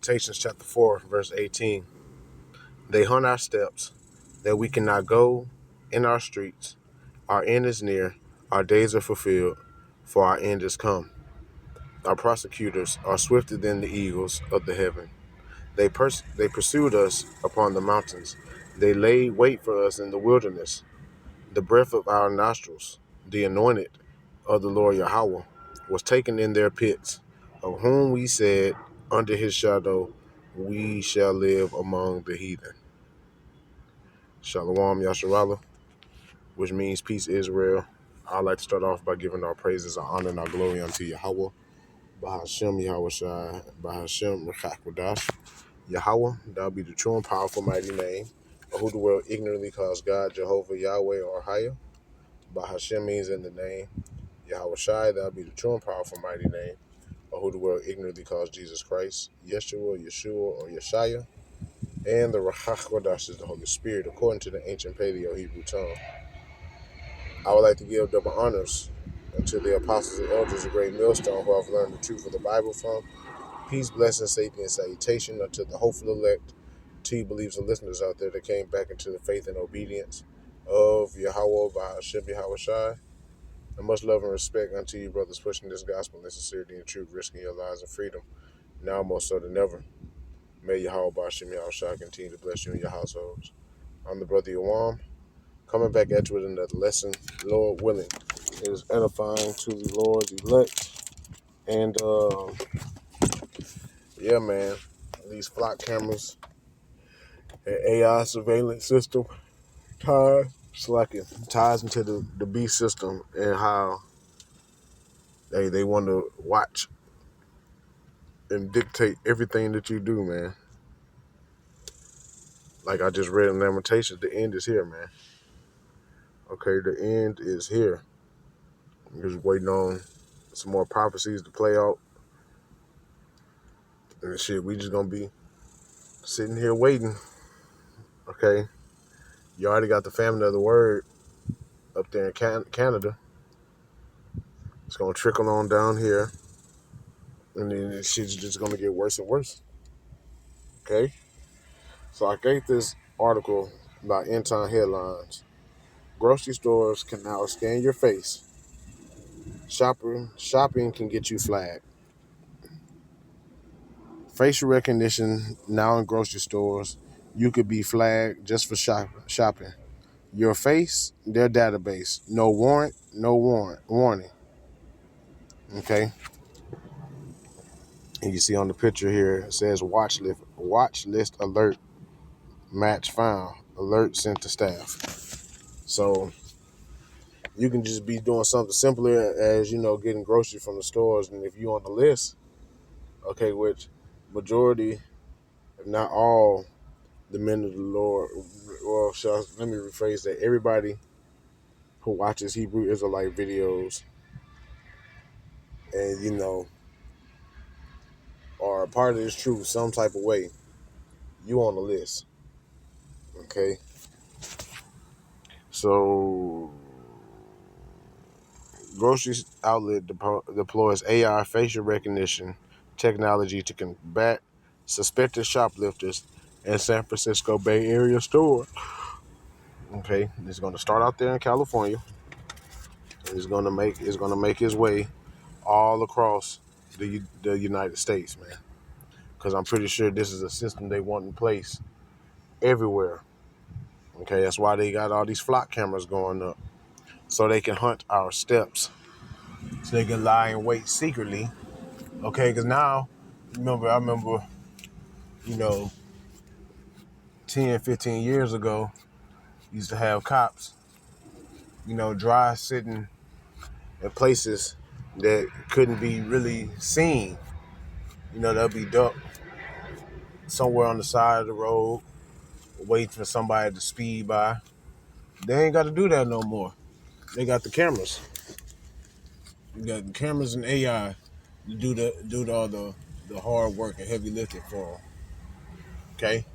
Lamentations chapter 4, verse 18. They hunt our steps, that we cannot go in our streets. Our end is near, our days are fulfilled, for our end is come. Our prosecutors are swifter than the eagles of the heaven. They pursued us upon the mountains. They laid wait for us in the wilderness. The breath of our nostrils, the anointed of the Lord Yahweh, was taken in their pits, of whom we said, under his shadow we shall live among the heathen. Shalom Yasharallah, which means peace Israel. I'd like to start off by giving our praises, our honor, and our glory unto Yahweh. Bahashem Yahweh Shai, Bahashem Rechakwadash. Yahweh, thou be the true and powerful mighty name, of who the world ignorantly calls God, Jehovah, Yahweh, or Haya. Bahashem means in the name. Yahweh Shai, thou be the true and powerful mighty name, of who the world ignorantly calls Jesus Christ, Yeshua, Yeshua, or Yeshaya. And the Ruach HaKodesh is the Holy Spirit, according to the ancient Paleo Hebrew tongue. I would like to give double honors unto the apostles and elders of Great Millstone, who have learned the truth of the Bible from. Peace, blessing, safety, and salutation unto the hopeful elect, to you believers and listeners out there that came back into the faith and obedience of Yahweh by Hashem Yahweh Shai. And much love and respect unto you, brothers, pushing this gospel in sincerity and truth, risking your lives and freedom, now more so than ever. May Yahweh by Hashem Yahweh Shai continue to bless you and your households. I'm the brother Yawam, coming back at you with another lesson, Lord willing. It is edifying to the Lord's elect. And yeah, man, these flock cameras and AI surveillance system ties into the B system, and how they want to watch and dictate everything that you do, man. Like I just read in Lamentations, the end is here, man. Okay, the end is here. I'm just waiting on some more prophecies to play out. And shit, we just gonna be sitting here waiting. Okay, you already got the famine of the word up there in Canada. It's gonna trickle on down here, and then this shit's just gonna get worse and worse. Okay, so I gave this article about end time headlines. Grocery stores can now scan your face. Shopping can get you flagged. Facial recognition now in grocery stores. You could be flagged just for shopping. Your face, their database. No warrant, no warning. Okay. And you see on the picture here, it says watch list alert, match found, alert sent to staff. So you can just be doing something simpler as, getting groceries from the stores. And if you on the list, okay, which majority, if not all, the men of the Lord, well, let me rephrase that. Everybody who watches Hebrew Israelite videos and, are a part of this truth some type of way, you on the list. Okay? So, grocery outlet deploys AI facial recognition technology to combat suspected shoplifters in San Francisco Bay Area store. Okay, it's going to start out there in California. It's going to make its way all across the United States, man. Because I'm pretty sure this is a system they want in place everywhere. Okay, that's why they got all these flock cameras going up, so they can hunt our steps, so they can lie in wait secretly. Okay, because now, I remember, 10, 15 years ago, used to have cops, dry sitting in places that couldn't be really seen. They'll be ducked somewhere on the side of the road, waiting for somebody to speed by. They ain't got to do that no more. They got the cameras. You got the cameras and AI to do all the hard work and heavy lifting for them. Okay?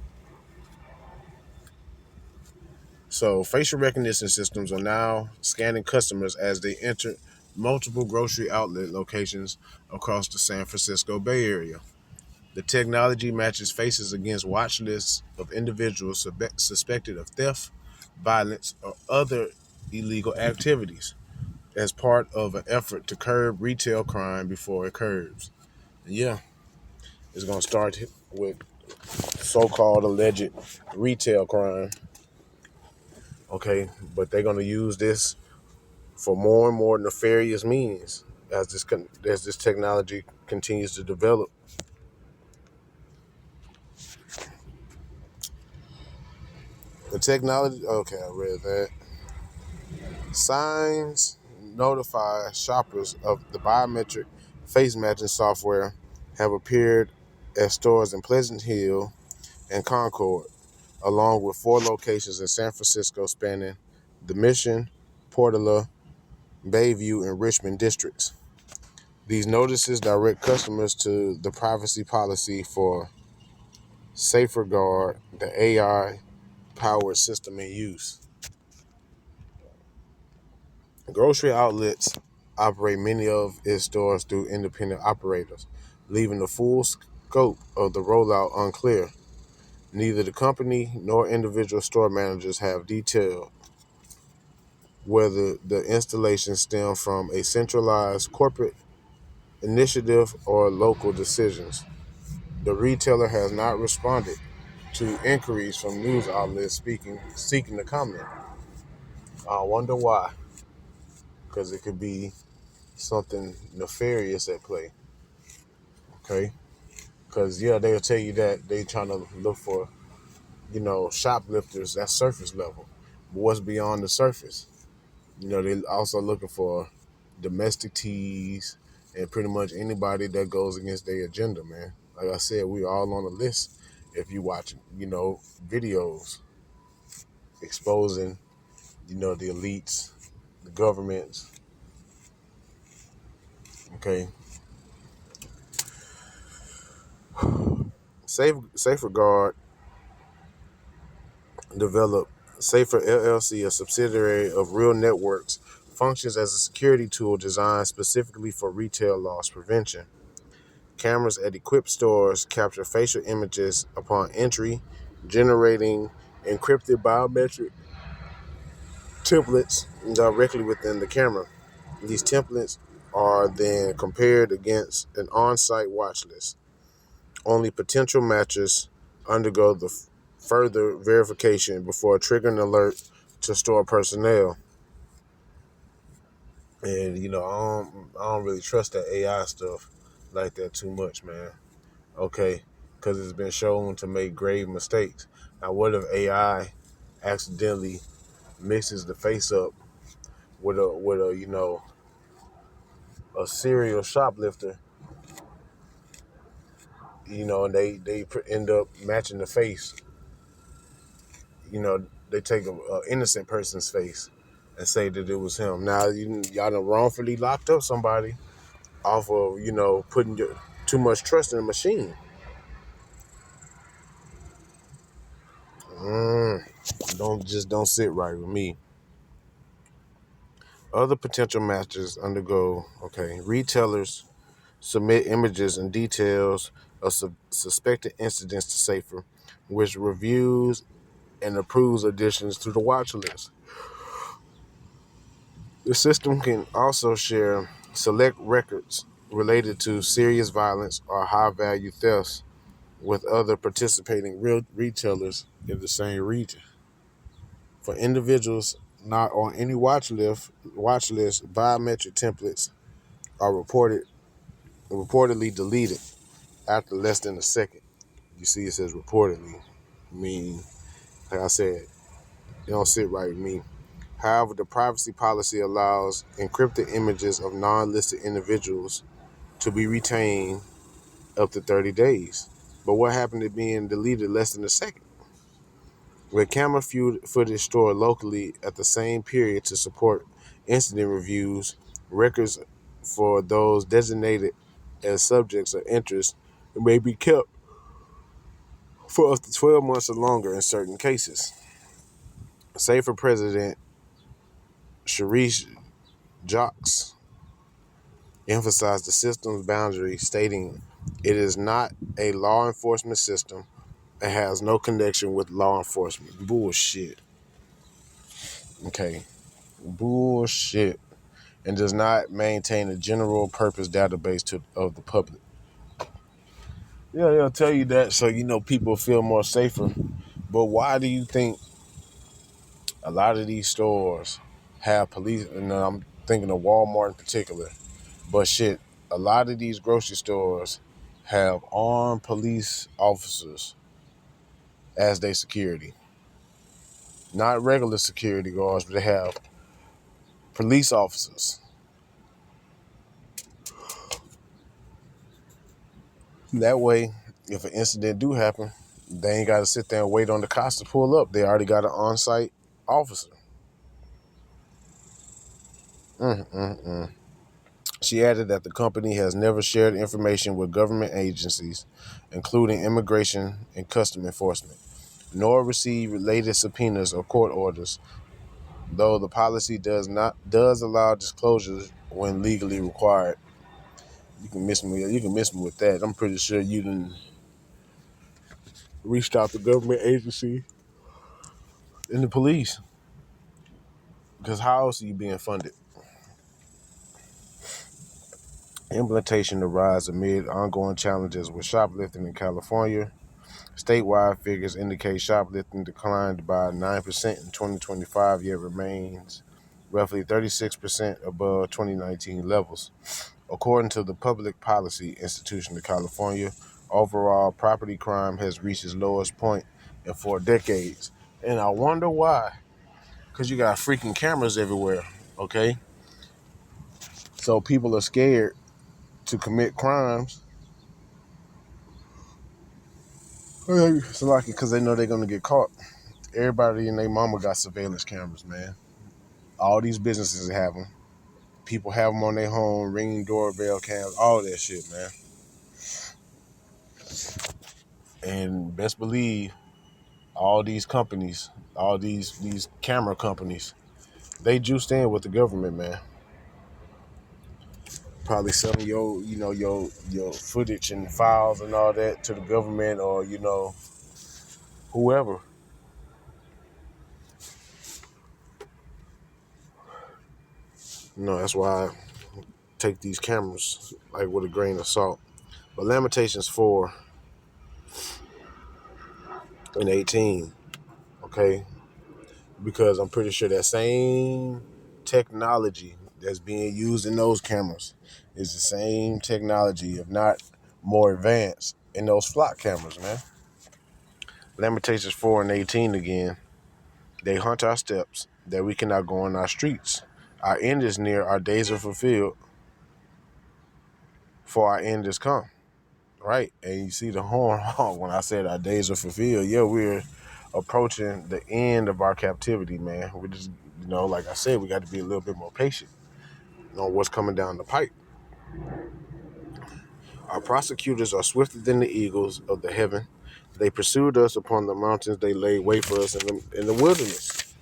So facial recognition systems are now scanning customers as they enter multiple grocery outlet locations across the San Francisco Bay Area. The technology matches faces against watch lists of individuals suspected of theft, violence, or other illegal activities as part of an effort to curb retail crime before it curbs. Yeah, it's going to start with so-called alleged retail crime. Okay, but they're going to use this for more and more nefarious means as this technology continues to develop. The technology. Okay, I read that. Signs notify shoppers of the biometric face matching software have appeared at stores in Pleasant Hill and Concord, along with 4 locations in San Francisco spanning the Mission, Portola, Bayview, and Richmond districts. These notices direct customers to the privacy policy for SaferGuard, the AI-powered system in use. Grocery outlets operate many of its stores through independent operators, leaving the full scope of the rollout unclear. Neither the company nor individual store managers have detailed whether the installations stem from a centralized corporate initiative or local decisions. The retailer has not responded to inquiries from news outlets seeking to comment. I wonder why, because it could be something nefarious at play. Okay, because yeah, they'll tell you that they trying to look for shoplifters. That's surface level, but what's beyond the surface? They also looking for domestic teas and pretty much anybody that goes against their agenda, man. Like I said, we all on the list. If you watch, videos exposing, the elites, the governments. Okay, SaferGuard developed Safer LLC, a subsidiary of Real Networks, functions as a security tool designed specifically for retail loss prevention. Cameras at equipped stores capture facial images upon entry, generating encrypted biometric templates directly within the camera. These templates are then compared against an on-site watch list. Only potential matches undergo the further verification before triggering an alert to store personnel. And I don't really trust that AI stuff like that too much, man. Okay, because it's been shown to make grave mistakes. Now, what if AI accidentally mixes the face up with a a serial shoplifter? And they end up matching the face. They take a innocent person's face and say that it was him. Now, y'all done wrongfully locked up somebody off of putting too much trust in the machine. Don't sit right with me. Other potential matches undergo. Okay, retailers submit images and details of suspected incidents to Safer, which reviews and approves additions to the watch list. The system can also share select records related to serious violence or high value thefts with other participating real retailers in the same region. For individuals not on any watch list, biometric templates are reportedly deleted after less than a second. You see, it says reportedly. I mean, like I said, it don't sit right with me. However, the privacy policy allows encrypted images of non-listed individuals to be retained up to 30 days. But what happened to being deleted less than a second? With camera footage stored locally at the same period to support incident reviews, records for those designated as subjects of interest may be kept for up to 12 months or longer in certain cases. Safer President Sharice Jacques emphasized the system's boundary, stating, It is not a law enforcement system. It has no connection with law enforcement. Bullshit. Okay. Bullshit. And does not maintain a general purpose database of the public. Yeah, they'll tell you that so people feel more safer. But why do you think a lot of these stores have police? And I'm thinking of Walmart in particular. But shit, a lot of these grocery stores have armed police officers as their security. Not regular security guards, but they have police officers. That way, if an incident do happen, they ain't got to sit there and wait on the cops to pull up. They already got an on-site officer. Mm-mm-mm. She added that the company has never shared information with government agencies, including immigration and custom enforcement, nor received related subpoenas or court orders, though the policy does allow disclosures when legally required. You can miss me with that. I'm pretty sure you done reached out to government agency and the police. Because how else are you being funded? Implementation arises amid ongoing challenges with shoplifting in California. Statewide figures indicate shoplifting declined by 9% in 2025, yet remains roughly 36% above 2019 levels. According to the Public Policy Institution of California, overall property crime has reached its lowest point in 4 decades. And I wonder why. Because you got freaking cameras everywhere, okay? So people are scared to commit crimes. It's like because they know they're going to get caught. Everybody and their mama got surveillance cameras, man. All these businesses have them. People have them on their home, ringing doorbell cams, all that shit, man. And best believe all these companies, all these camera companies, they juiced in with the government, man. Probably selling your footage and files and all that to the government or whoever. That's why I take these cameras like with a grain of salt. But Lamentations 4 and 18, okay? Because I'm pretty sure that same technology that's being used in those cameras is the same technology, if not more advanced, in those flock cameras, man. Lamentations 4 and 18 again. They hunt our steps, that we cannot go on our streets. Our end is near, our days are fulfilled, for our end is come. Right? And you see the horn when I said our days are fulfilled. Yeah, we're approaching the end of our captivity, man. We just, like I said, we got to be a little bit more patient on what's coming down the pipe. Our prosecutors are swifter than the eagles of the heaven. They pursued us upon the mountains. They laid wait for us in the wilderness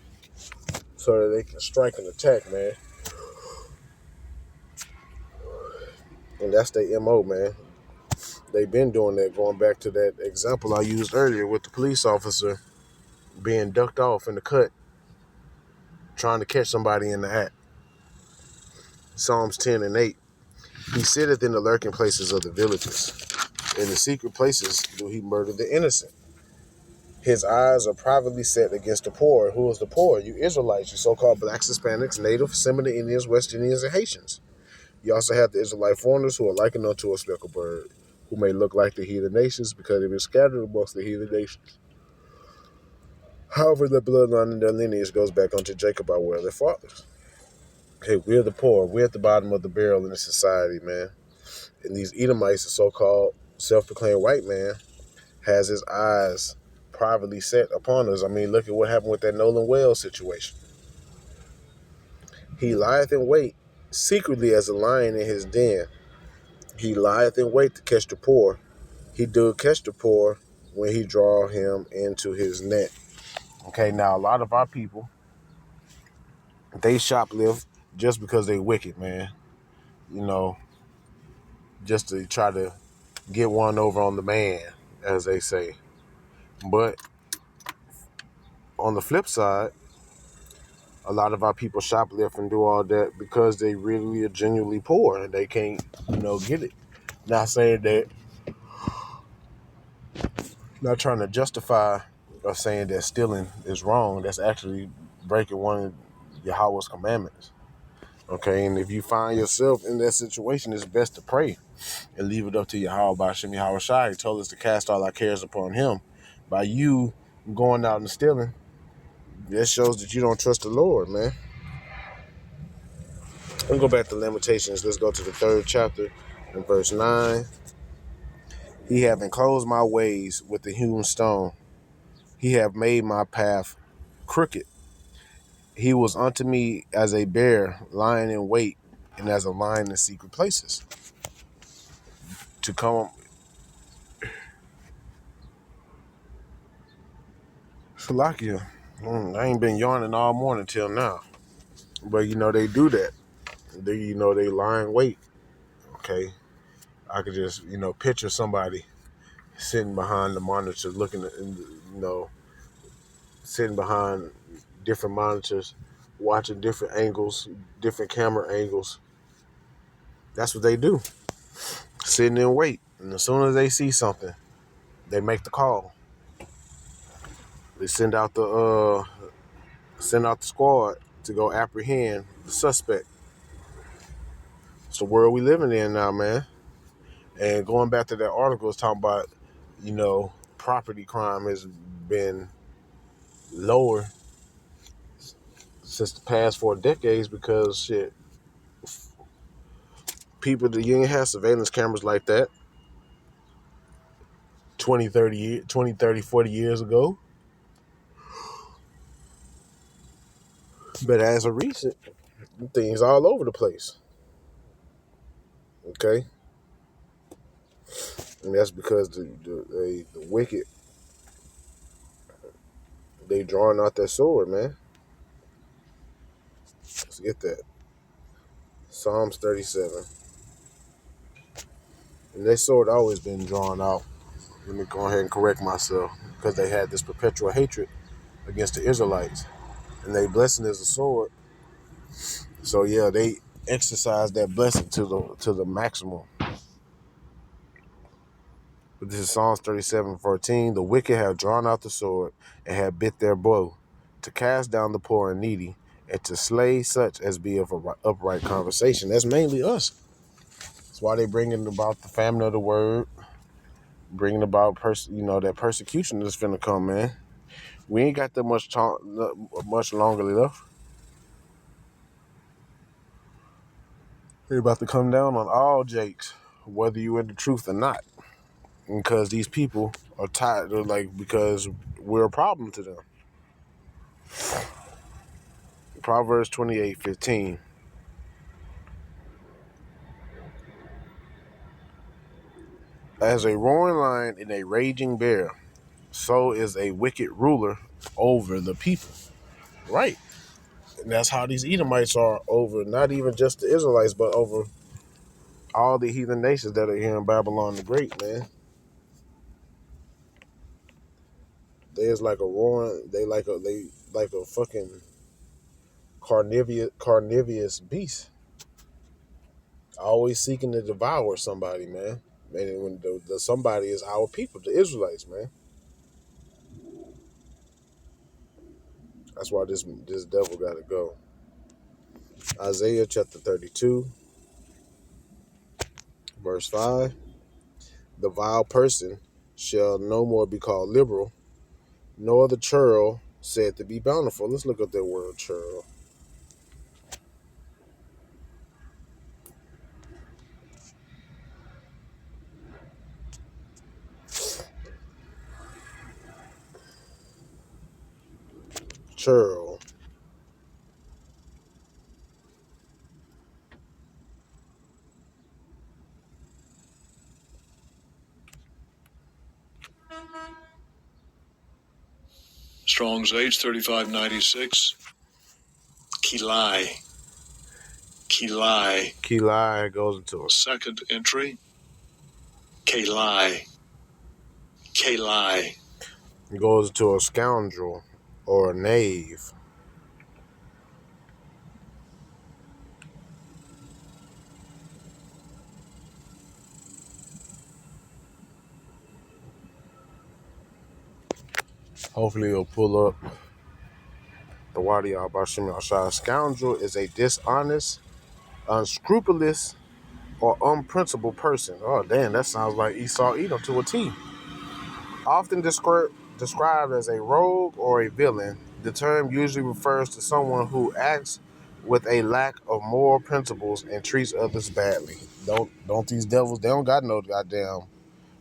so that they can strike and attack, man. And that's their MO, man. They've been doing that, going back to that example I used earlier with the police officer being ducked off in the cut, trying to catch somebody in the act. Psalms 10 and 8. He sitteth in the lurking places of the villages. In the secret places do he murder the innocent. His eyes are privately set against the poor. Who is the poor? You Israelites, you so-called blacks, Hispanics, Native, Seminole Indians, West Indians, and Haitians. You also have the Israelite foreigners who are likened unto a speckled bird, who may look like the heathen nations because they've been scattered amongst the heathen nations. However, their bloodline and their lineage goes back unto Jacob by way of their fathers. Hey, we're the poor. We're at the bottom of the barrel in this society, man. And these Edomites, the so-called self-proclaimed white man, has his eyes privately set upon us. I mean, look at what happened with that Nolan Wells situation. He lieth in wait secretly as a lion in his den. He lieth in wait to catch the poor. He do catch the poor when he draw him into his net. Okay, now a lot of our people, they shoplift just because they wicked, man. Just to try to get one over on the man, as they say. But on the flip side, a lot of our people shoplift and do all that because they really are genuinely poor and they can't, get it. Not saying that, not trying to justify or saying that stealing is wrong. That's actually breaking one of Yahweh's commandments. Okay, and if you find yourself in that situation, it's best to pray and leave it up to Yahweh by Shem Yahweh Shai. He told us to cast all our cares upon him. By you going out and stealing, that shows that you don't trust the Lord, man. Let's go back to Lamentations. Let's go to the 3rd chapter and verse 9. He have enclosed my ways with the hewn stone. He have made my path crooked. He was unto me as a bear lying in wait, and as a lion in secret places. To come, Salakia. I ain't been yawning all morning till now. But they do that. They lie in wait. Okay. I could just, picture somebody sitting behind the monitor looking at, sitting behind different monitors, watching different angles, different camera angles. That's what they do. Sitting in wait. And as soon as they see something, they make the call. They send out the squad to go apprehend the suspect. It's the world we living in now, man. And going back to that article, it's talking about, property crime has been lower since the past 4 decades because shit, people that you ain't have surveillance cameras like that 40 years ago. But as of recent, things all over the place. Okay? And that's because the wicked, they drawing out that sword, man. Let's get that. Psalms 37. And that sword always been drawn out. Let me go ahead and correct myself. Because they had this perpetual hatred against the Israelites. And they blessing is a sword. So yeah, they exercise that blessing to the maximum. But this is Psalms 37:14. The wicked have drawn out the sword and have bit their bow, to cast down the poor and needy, and to slay such as be of an upright conversation. That's mainly us. That's why they bringing about the famine of the word, bringing about that persecution that's finna come, man. We ain't got that much longer left. They're about to come down on all Jakes, whether you in the truth or not, because these people are tired. Because we're a problem to them. Proverbs 28:15. As a roaring lion and a raging bear, so is a wicked ruler over the people. Right. And that's how these Edomites are over not even just the Israelites, but over all the heathen nations that are here in Babylon the Great, man. There's like a roaring, they like a fucking carnivorous beast. Always seeking to devour somebody, man. And when the somebody is our people, the Israelites, man. That's why this devil gotta go. Isaiah chapter 32, verse 5. The vile person shall no more be called liberal, nor the churl said to be bountiful. Let's look up that word churl. Churl. Strong's H3596. Kilai. Kilai goes into a second entry. Kalai. Kalai. It goes to a scoundrel or a knave. Hopefully it'll pull up the Wadi al-Bashim al-Shah. Scoundrel is a dishonest, unscrupulous, or unprincipled person. Oh, damn, that sounds like Esau Edom to a T. Often described as a rogue or a villain, the term usually refers to someone who acts with a lack of moral principles and treats others badly. Don't these devils? They don't got no goddamn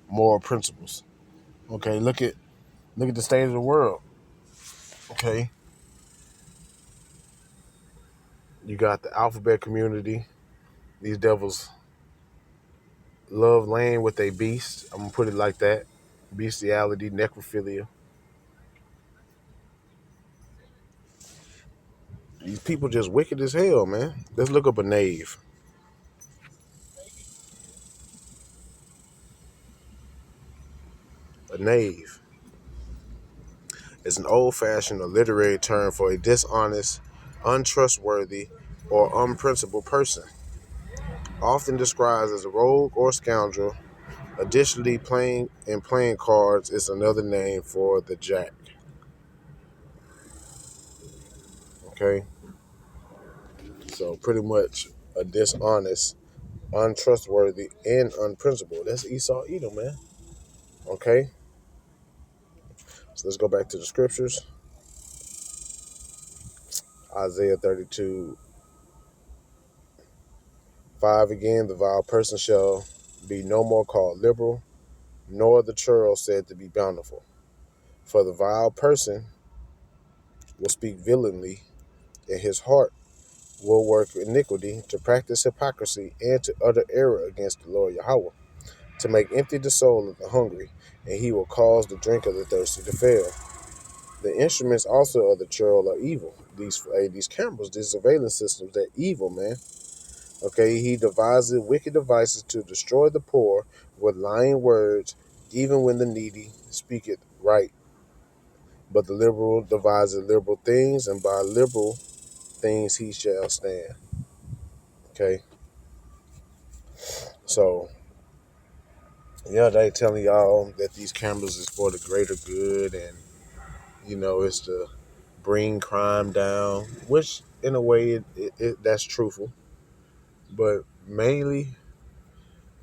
moral principles. Okay, look at the state of the world. Okay, you got the alphabet community. These devils love laying with a beast. I'm gonna put it like that: bestiality, necrophilia. These people just wicked as hell, man. Let's look up a knave. A knave is an old-fashioned or literary term for a dishonest, untrustworthy, or unprincipled person, often described as a rogue or scoundrel. Additionally, playing cards is another name for the jack. Okay, so pretty much a dishonest, untrustworthy, and unprincipled. That's Esau Edom, man. Okay, so let's go back to the scriptures. Isaiah 32:5 again. The vile person shall be no more called liberal, nor the churl said to be bountiful. For the vile person will speak villainly, and his heart will work iniquity, to practice hypocrisy, and to utter error against the Lord Yahweh, to make empty the soul of the hungry, and he will cause the drink of the thirsty to fail. The instruments also of the churl are evil. These cameras, these surveillance systems, they're evil, man. Okay, he devises wicked devices to destroy the poor with lying words, even when the needy speaketh right. But the liberal devises liberal things, and by liberal things he shall stand. Okay, so yeah, they telling y'all that these cameras is for the greater good, and it's to bring crime down, which in a way that's truthful. But mainly,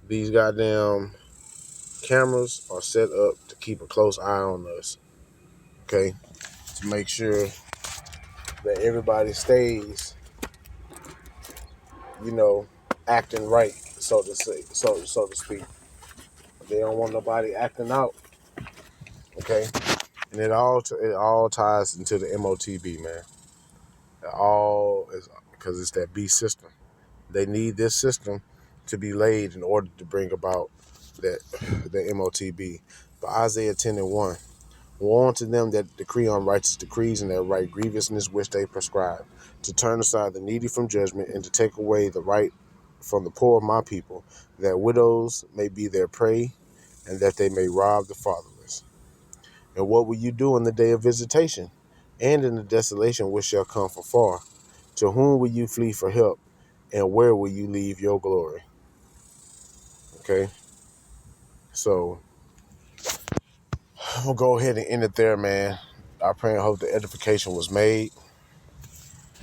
these goddamn cameras are set up to keep a close eye on us. Okay, to make sure that everybody stays, you know, acting right, so to say, so to speak. They don't want nobody acting out. Okay, and it all ties into the MOTB, man. It all is because it's that B system. They need this system to be laid in order to bring about that the MOTB. But Isaiah 10:1. Woe unto them that decree unrighteous decrees and that write grievousness which they prescribe, to turn aside the needy from judgment, and to take away the right from the poor of my people, that widows may be their prey, and that they may rob the fatherless. And what will you do in the day of visitation, and in the desolation which shall come from far? To whom will you flee for help, and where will you leave your glory? Okay, so I'm gonna go ahead and end it there, man. I pray and hope the edification was made.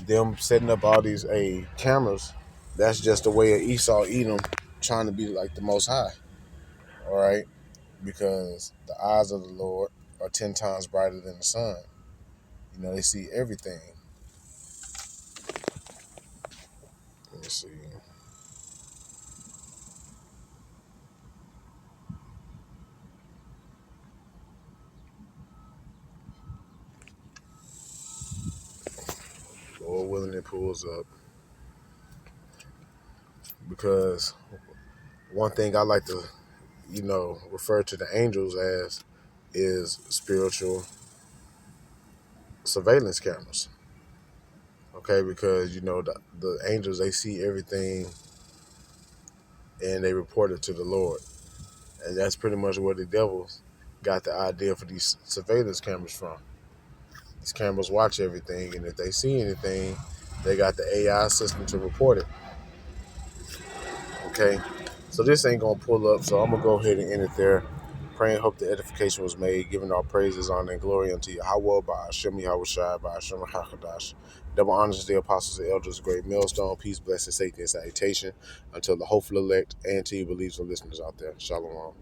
Them setting up all these cameras, that's just a way of Esau Edom trying to be like the Most High. All right, because the eyes of the Lord are 10 times brighter than the sun. They see everything. Let me see. Lord willing, it pulls up, because one thing I like to, refer to the angels as is spiritual surveillance cameras. Okay, because the angels, they see everything and they report it to the Lord. And that's pretty much where the devils got the idea for these surveillance cameras from. These cameras watch everything, and if they see anything, they got the AI system to report it. Okay, so this ain't gonna pull up, so I'm gonna go ahead and end it there. Pray and hope the edification was made, giving our praises, honor, and glory unto Yahweh by Hashem Yahweh Shai, by Hashem Hakadash. Double honors to the apostles and elders, great millstone, peace, blessing, safety, and salutation until the hopeful elect and to you believers and listeners out there. Shalom.